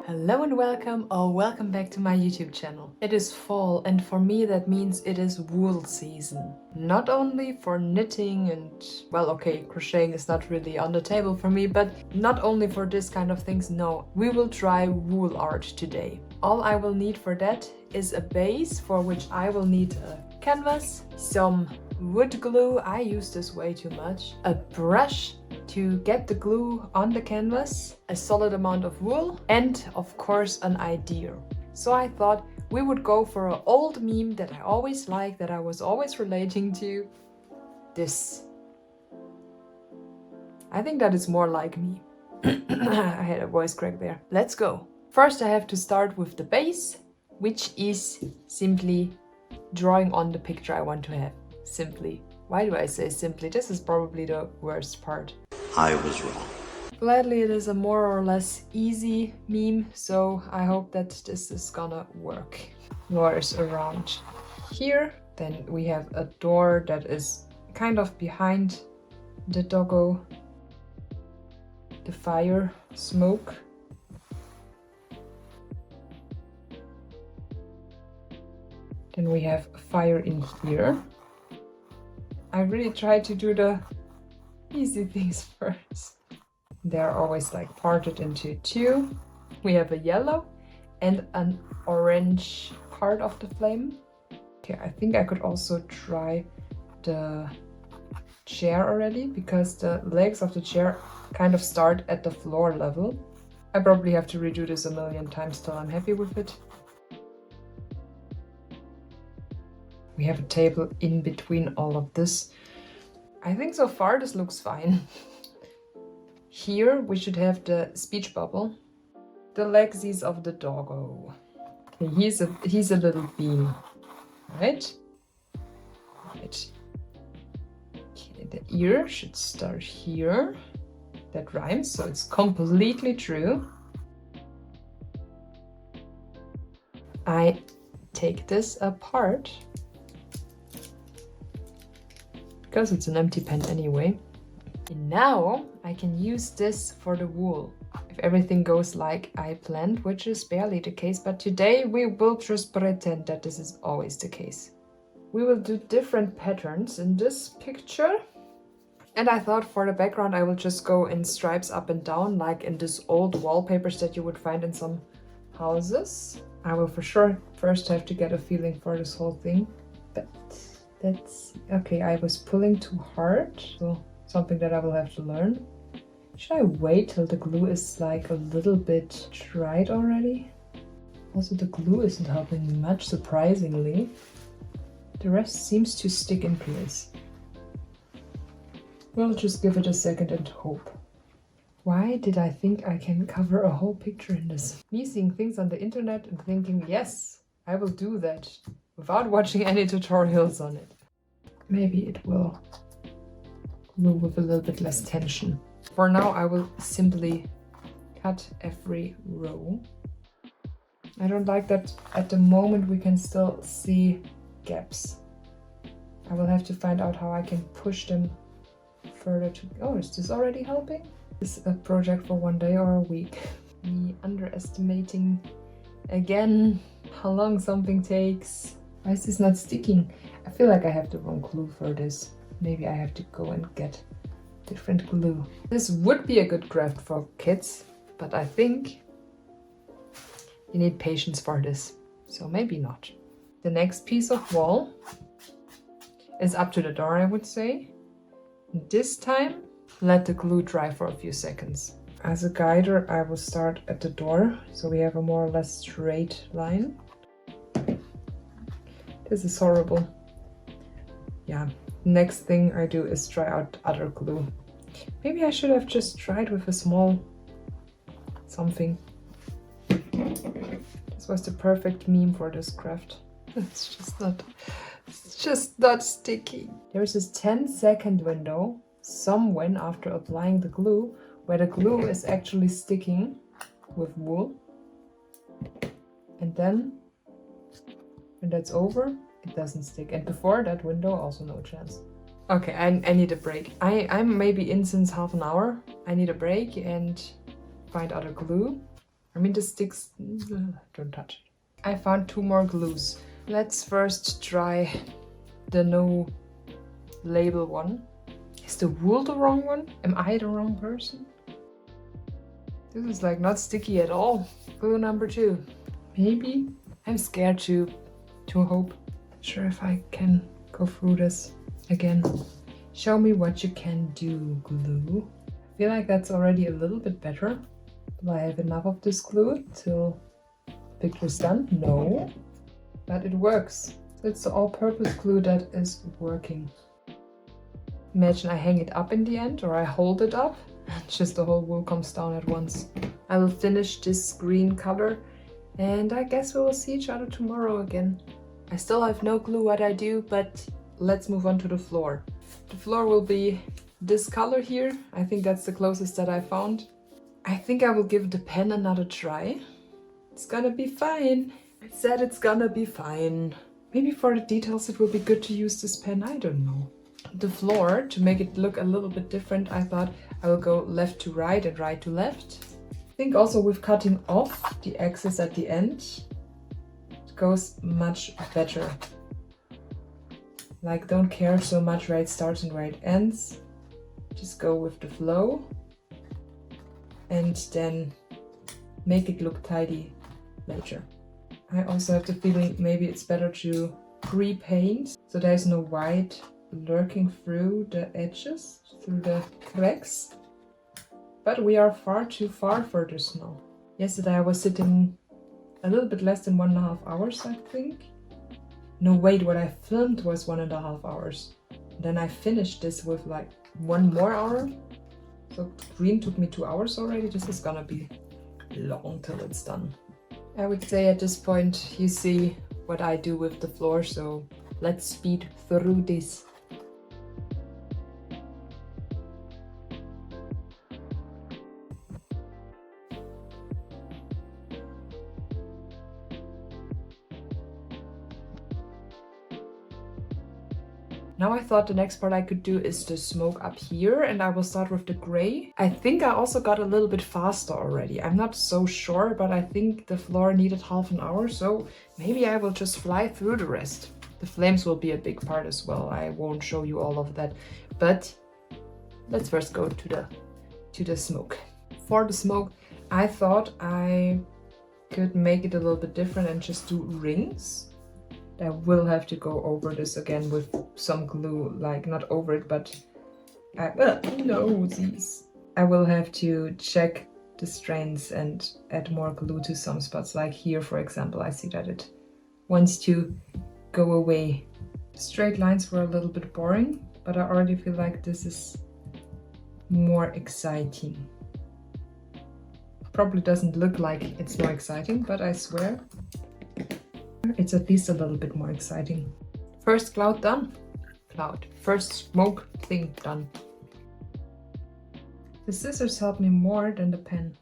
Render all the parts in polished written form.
Hello and welcome or welcome back to my YouTube channel. It is fall and for me that means it is wool season. Not only for knitting and, well, okay, crocheting is not really on the table for me, but not only for this kind of things, no. We will try wool art today. All I will need for that is a base for which I will need a canvas, some wood glue, I use this way too much, a brush to get the glue on the canvas, a solid amount of wool, and of course an idea. So I thought we would go for an old meme that I always liked, that I was always relating to. This. I think that is more like me. I had a voice crack there. Let's go. First I have to start with the base, which is simply drawing on the picture I want to have. Simply. Why do I say simply? This is probably the worst part. I was wrong. Gladly it is a more or less easy meme, so I hope that this is gonna work. Doors around here. Then we have a door that is kind of behind the doggo. The fire, smoke. Then we have fire in here. I really try to do the easy things first. They're always like parted into two. We have a yellow and an orange part of the flame. Okay, I think I could also try the chair already because the legs of the chair kind of start at the floor level. I probably have to redo this a million times till I'm happy with it. We have a table in between all of this. I think so far this looks fine. Here we should have the speech bubble. The legsies of the doggo. Okay, he's a little bean. Right? Right. Okay, the ear should start here. That rhymes, so it's completely true. I take this apart. Because it's an empty pen anyway. And now I can use this for the wool. If everything goes like I planned, which is barely the case, but today we will just pretend that this is always the case. We will do different patterns in this picture. And I thought for the background I will just go in stripes up and down, like in this old wallpapers that you would find in some houses. I will for sure first have to get a feeling for this whole thing. But that's okay. I was pulling too hard, so something that I will have to learn. Should I wait till the glue is like a little bit dried already? Also, the glue isn't helping me much, surprisingly. The rest seems to stick in place. We'll just give it a second and hope. Why did I think I can cover a whole picture in this? Me seeing things on the internet and thinking, yes, I will do that, without watching any tutorials on it. Maybe it will glue with a little bit less tension. For now, I will simply cut every row. I don't like that at the moment we can still see gaps. I will have to find out how I can push them further to... Oh, is this already helping? Is a project for one day or a week? Me underestimating again how long something takes. Why is this not sticking? I feel like I have the wrong glue for this. Maybe I have to go and get different glue. This would be a good craft for kids, but I think you need patience for this. So maybe not. The next piece of wall is up to the door, I would say. And this time, let the glue dry for a few seconds. As a guider, I will start at the door, so we have a more or less straight line. This is horrible. Yeah, next thing I do is try out other glue. Maybe I should have just tried with a small something. This was the perfect meme for this craft. It's just not sticky. There's this 10-second window somewhere after applying the glue where the glue is actually sticking with wool. And then when that's over, it doesn't stick. And before that window, also no chance. Okay, I need a break. I'm maybe in since half an hour. I need a break and find other glue. I mean, this sticks, don't touch it. I found 2 more glues. Let's first try the no label one. Is the wool the wrong one? Am I the wrong person? This is like not sticky at all. Glue number 2. Maybe? I'm scared to hope. Not sure if I can go through this again. Show me what you can do, glue. I feel like that's already a little bit better. Do I have enough of this glue till the picture's done? No. But it works. So it's the all-purpose glue that is working. Imagine I hang it up in the end, or I hold it up, and just the whole wool comes down at once. I will finish this green color, and I guess we will see each other tomorrow again. I still have no clue what I do, but let's move on to the floor. The floor will be this color here. I think that's the closest that I found. I think I will give the pen another try. It's gonna be fine. I said it's gonna be fine. Maybe for the details it will be good to use this pen, I don't know. The floor, to make it look a little bit different, I thought I will go left to right and right to left. I think also with cutting off the axis at the end, it goes much better. Like, don't care so much where it starts and where it ends. Just go with the flow and then make it look tidy later. I also have the feeling maybe it's better to pre-paint so there's no white lurking through the edges, through the cracks. But we are far too far for this now. Yesterday I was sitting a little bit less than 1.5 hours, I think. No, wait, what I filmed was 1.5 hours. Then I finished this with like 1 more hour. So green took me 2 hours already. This is gonna be long till it's done. I would say at this point you see what I do with the floor, so let's speed through this. Now I thought the next part I could do is the smoke up here, and I will start with the gray. I think I also got a little bit faster already. I'm not so sure, but I think the floor needed half an hour, so maybe I will just fly through the rest. The flames will be a big part as well. I won't show you all of that, but let's first go to the smoke. For the smoke, I thought I could make it a little bit different and just do rings. I will have to go over this again with some glue, like not over it, but these. I will have to check the strains and add more glue to some spots, like here for example. I see that it wants to go away. Straight lines were a little bit boring, but I already feel like this is more exciting. Probably doesn't look like it's more exciting, but I swear it's at least a little bit more exciting. First cloud done. First smoke thing done. The scissors help me more than the pen.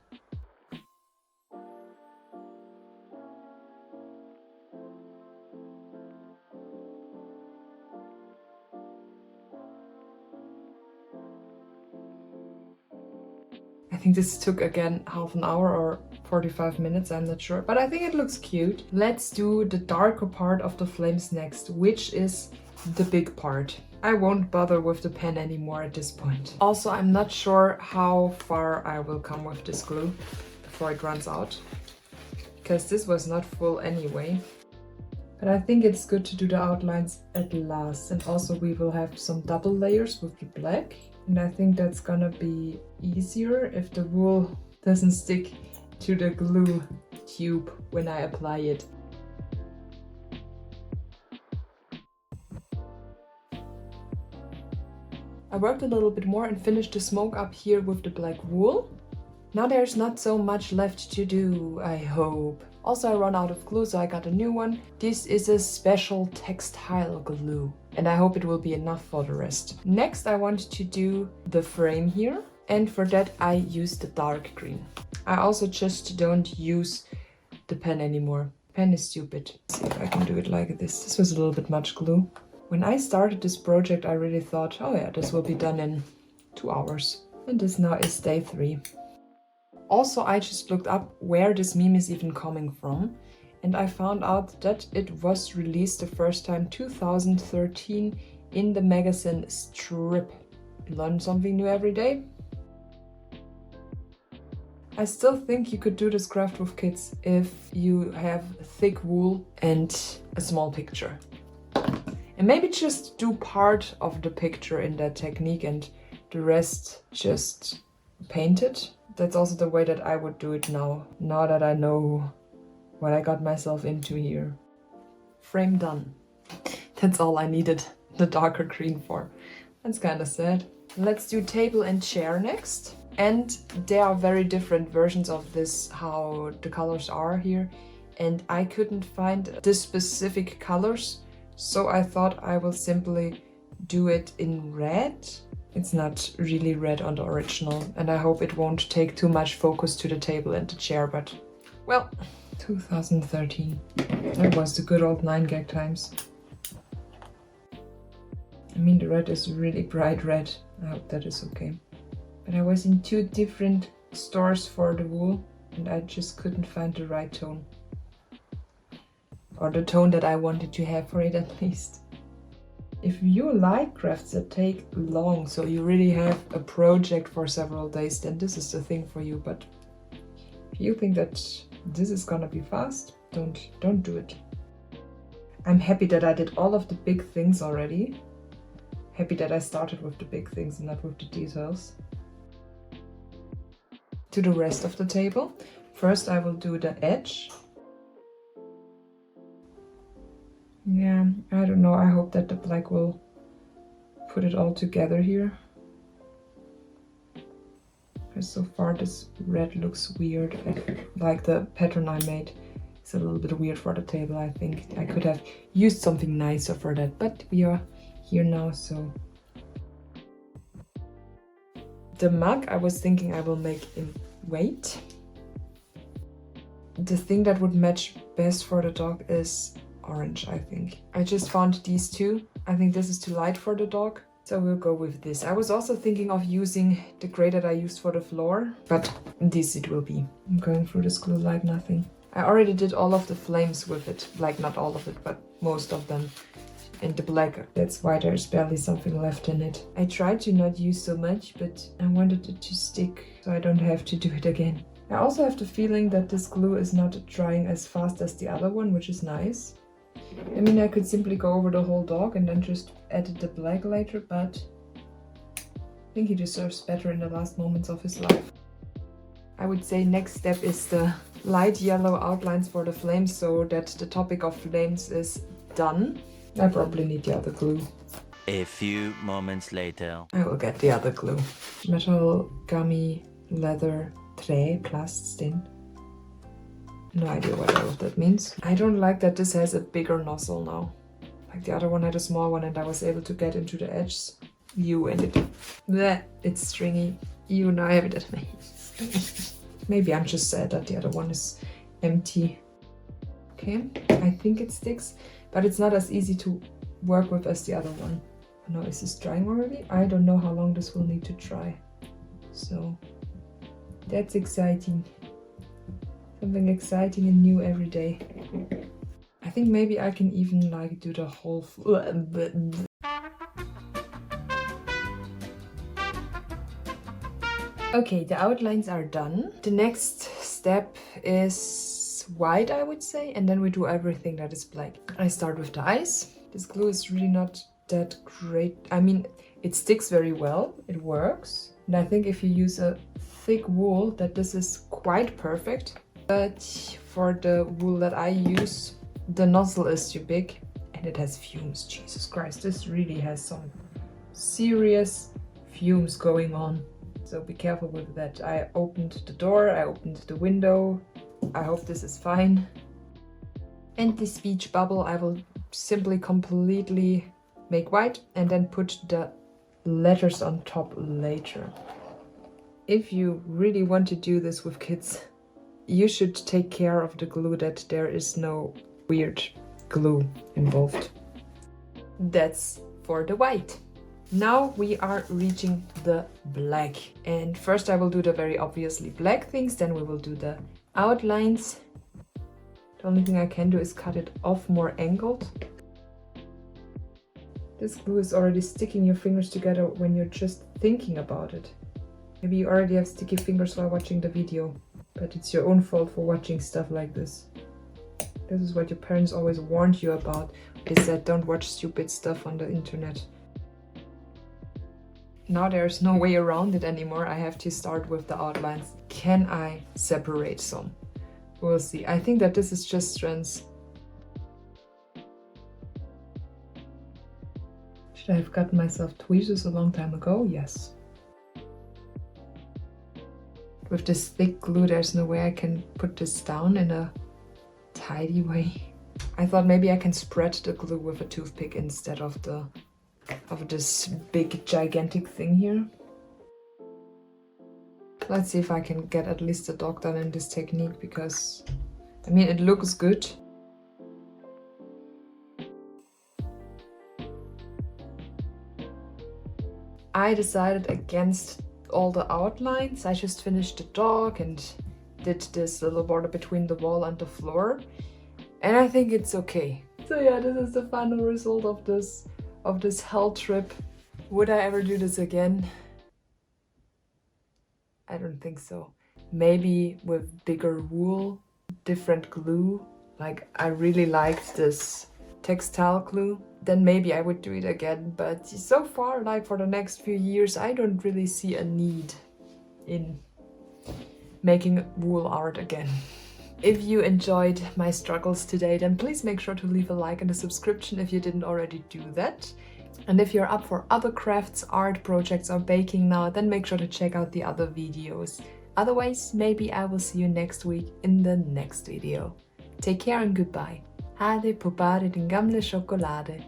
I think this took again half an hour or 45 minutes, I'm not sure, but I think it looks cute. Let's do the darker part of the flames next, which is the big part. I won't bother with the pen anymore at this point. Also, I'm not sure how far I will come with this glue before it runs out, because this was not full anyway. But I think it's good to do the outlines at last, and also we will have some double layers with the black. And I think that's gonna be easier if the wool doesn't stick to the glue tube when I apply it. I worked a little bit more and finished the smoke up here with the black wool. Now there's not so much left to do, I hope. Also, I ran out of glue, so I got a new one. This is a special textile glue, and I hope it will be enough for the rest. Next, I want to do the frame here, and for that I use the dark green. I also just don't use the pen anymore. Pen is stupid. Let's see if I can do it like this. This was a little bit much glue. When I started this project, I really thought, oh yeah, this will be done in 2 hours. And this now is day 3. Also, I just looked up where this meme is even coming from, and I found out that it was released the first time 2013 in the magazine Strip. Learn something new every day. I still think you could do this craft with kids if you have thick wool and a small picture. And maybe just do part of the picture in that technique and the rest just paint it. That's also the way that I would do it now that I know what I got myself into here. Frame done. That's all I needed the darker green for. That's kind of sad. Let's do table and chair next. And there are very different versions of this, how the colors are here. And I couldn't find the specific colors, so I thought I will simply do it in red. It's not really red on the original, and I hope it won't take too much focus to the table and the chair, but well, 2013. It was the good old 9gag times. I mean, the red is really bright red. I hope that is okay. But I was in 2 different stores for the wool and I just couldn't find the right tone. Or the tone that I wanted to have for it at least. If you like crafts that take long, so you really have a project for several days, then this is the thing for you. But if you think that this is gonna be fast, don't do it. I'm happy that I did all of the big things already. Happy that I started with the big things and not with the details. To the rest of the table. First I will do the edge. Yeah, I don't know, I hope that the black will put it all together here. Because so far this red looks weird, like the pattern I made is a little bit weird for the table. I think I could have used something nicer for that, but we are here now, so. The mug I was thinking I will make in white. The thing that would match best for the dog is orange, I think. I just found these 2. I think this is too light for the dog, so we'll go with this. I was also thinking of using the gray that I used for the floor, but this it will be. I'm going through this glue like nothing. I already did all of the flames with it, like not all of it, but most of them. And the black, that's why there's barely something left in it. I tried to not use so much, but I wanted it to stick, so I don't have to do it again. I also have the feeling that this glue is not drying as fast as the other one, which is nice. I mean, I could simply go over the whole dog and then just add the black later, but I think he deserves better in the last moments of his life. I would say next step is the light yellow outlines for the flames, so that the topic of flames is done. I probably need the other glue. A few moments later. I will get the other glue. Metal, gummy, leather, trä, plaststen. No idea what all of that means. I don't like that this has a bigger nozzle now. Like the other one had a small one and I was able to get into the edges. Ew, and it's stringy. Ew, now I have it at me. Maybe I'm just sad that the other one is empty. Okay, I think it sticks. But it's not as easy to work with as the other one. Now, is this drying already? I don't know how long this will need to dry. So, that's exciting. Something exciting and new every day. I think maybe I can even like do the whole... Okay, the outlines are done. The next step is white, I would say, and then we do everything that is black. I start with the eyes. This glue is really not that great. I mean, it sticks very well, it works. And I think if you use a thick wool, that this is quite perfect. But for the wool that I use, the nozzle is too big and it has fumes. Jesus Christ, this really has some serious fumes going on. So be careful with that. I opened the door, I opened the window. I hope this is fine. And the speech bubble I will simply completely make white and then put the letters on top later. If you really want to do this with kids, you should take care of the glue, that there is no weird glue involved. That's for the white. Now we are reaching the black. And first I will do the very obviously black things, then we will do the outlines. The only thing I can do is cut it off more angled. This glue is already sticking your fingers together when you're just thinking about it. Maybe you already have sticky fingers while watching the video, but it's your own fault for watching stuff like this. This is what your parents always warned you about. They said don't watch stupid stuff on the internet. Now there's no way around it anymore. I have to start with the outlines. Can I separate some? We'll see. I think that this is just strands. Should I have gotten myself tweezers a long time ago? Yes. With this thick glue, there's no way I can put this down in a tidy way. I thought maybe I can spread the glue with a toothpick instead of this big gigantic thing here. Let's see if I can get at least a dog done in this technique, because I mean it looks good. I decided against all the outlines. I just finished the dog and did this little border between the wall and the floor, and I think it's okay. So yeah, this is the final result of this hell trip. Would I ever do this again? I don't think so. Maybe with bigger wool, different glue. Like I really liked this textile glue. Then maybe I would do it again. But so far, like for the next few years, I don't really see a need in making wool art again. If you enjoyed my struggles today, then please make sure to leave a like and a subscription if you didn't already do that. And if you're up for other crafts, art projects or baking now, then make sure to check out the other videos. Otherwise, maybe I will see you next week in the next video. Take care and goodbye. Hade popare din gamle sjokolade.